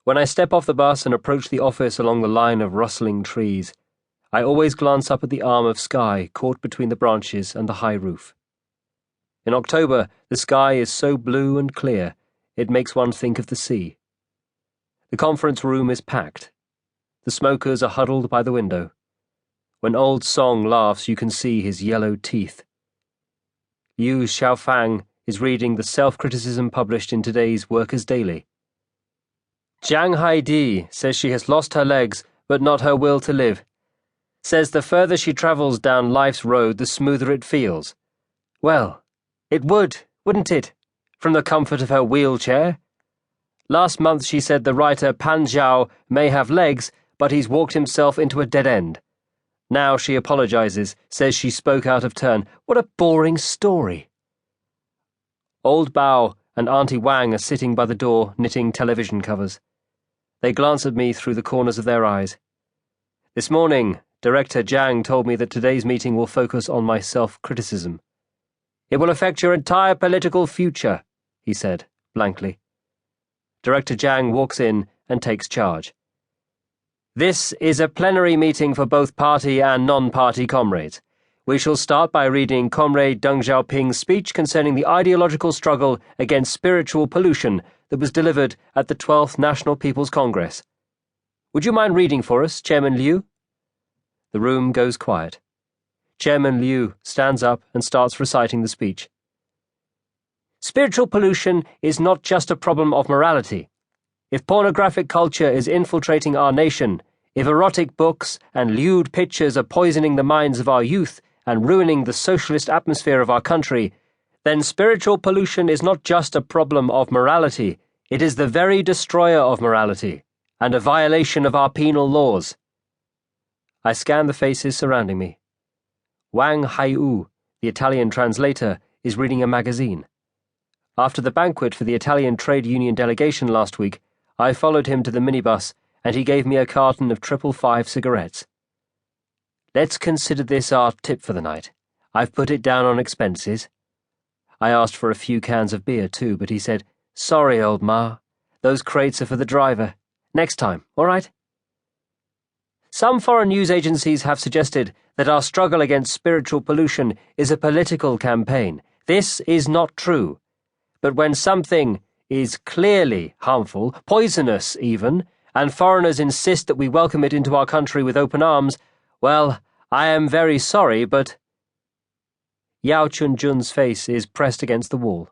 When I step off the bus and approach the office along the line of rustling trees, I always glance up at the arm of sky caught between the branches and the high roof. In October, the sky is so blue and clear, it makes one think of the sea. The conference room is packed. The smokers are huddled by the window. When old Song laughs, you can see his yellow teeth. Liu Xiaoping is reading the self-criticism published in today's Workers' Daily. Jiang Haidi says she has lost her legs, but not her will to live. Says the further she travels down life's road, the smoother it feels. Well, it would, wouldn't it, from the comfort of her wheelchair? Last month she said the writer Pan Zhao may have legs, but he's walked himself into a dead end. Now she apologizes, says she spoke out of turn. What a boring story. Old Bao and Auntie Wang are sitting by the door, knitting television covers. They glance at me through the corners of their eyes. This morning, Director Jian told me that today's meeting will focus on my self-criticism. It will affect your entire political future, he said, blankly. Director Jian walks in and takes charge. This is a plenary meeting for both party and non-party comrades. We shall start by reading Comrade Deng Xiaoping's speech concerning the ideological struggle against spiritual pollution that was delivered at the 12th National People's Congress. Would you mind reading for us, Chairman Liu? The room goes quiet. Chairman Liu stands up and starts reciting the speech. Spiritual pollution is not just a problem of morality. If pornographic culture is infiltrating our nation, if erotic books and lewd pictures are poisoning the minds of our youth and ruining the socialist atmosphere of our country, then spiritual pollution is not just a problem of morality, it is the very destroyer of morality, and a violation of our penal laws. I scan the faces surrounding me. Wang Haiyu, the Italian translator, is reading a magazine. After the banquet for the Italian trade union delegation last week, I followed him to the minibus, and he gave me a carton of 555 cigarettes. Let's consider this our tip for the night. I've put it down on expenses. I asked for a few cans of beer too, but he said, Sorry, old ma. Those crates are for the driver. Next time, all right? Some foreign news agencies have suggested that our struggle against spiritual pollution is a political campaign. This is not true. But when something is clearly harmful, poisonous even, and foreigners insist that we welcome it into our country with open arms, well, I am very sorry, but... Yao Chunjun's face is pressed against the wall.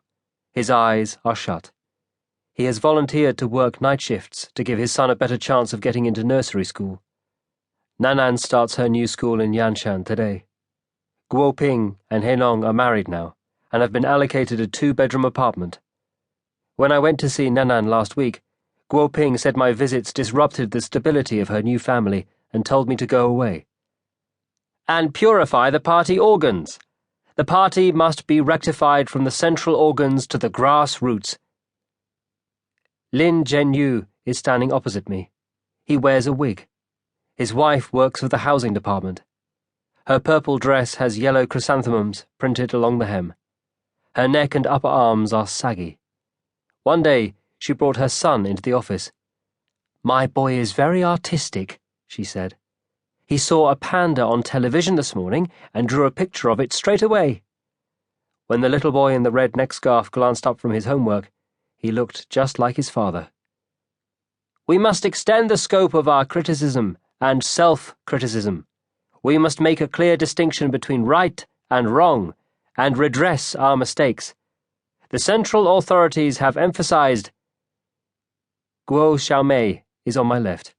His eyes are shut. He has volunteered to work night shifts to give his son a better chance of getting into nursery school. Nanan starts her new school in Yanshan today. Guo Ping and Henong are married now, and have been allocated a 2-bedroom apartment. When I went to see Nanan last week, Guo Ping said my visits disrupted the stability of her new family and told me to go away. And purify the party organs. The party must be rectified from the central organs to the grassroots. Lin Zhenyu is standing opposite me. He wears a wig. His wife works for the housing department. Her purple dress has yellow chrysanthemums printed along the hem. Her neck and upper arms are saggy. One day, she brought her son into the office. My boy is very artistic, she said. He saw a panda on television this morning and drew a picture of it straight away. When the little boy in the red neck scarf glanced up from his homework, he looked just like his father. We must extend the scope of our criticism and self-criticism. We must make a clear distinction between right and wrong, and redress our mistakes. The central authorities have emphasized. Guo Xiaomei is on my left.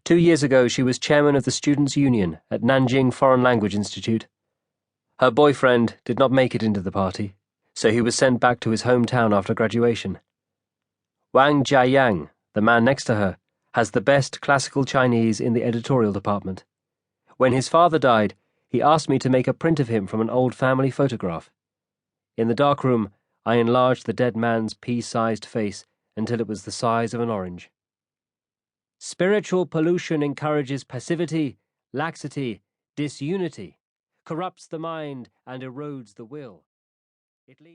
2 years ago, she was chairman of the Students' Union at Nanjing Foreign Language Institute. Her boyfriend did not make it into the party, so he was sent back to his hometown after graduation. Wang Jiayang, the man next to her, has the best classical Chinese in the editorial department. When his father died, he asked me to make a print of him from an old family photograph. In the dark room, I enlarged the dead man's pea-sized face until it was the size of an orange. Spiritual pollution encourages passivity, laxity, disunity, corrupts the mind, and erodes the will. It leads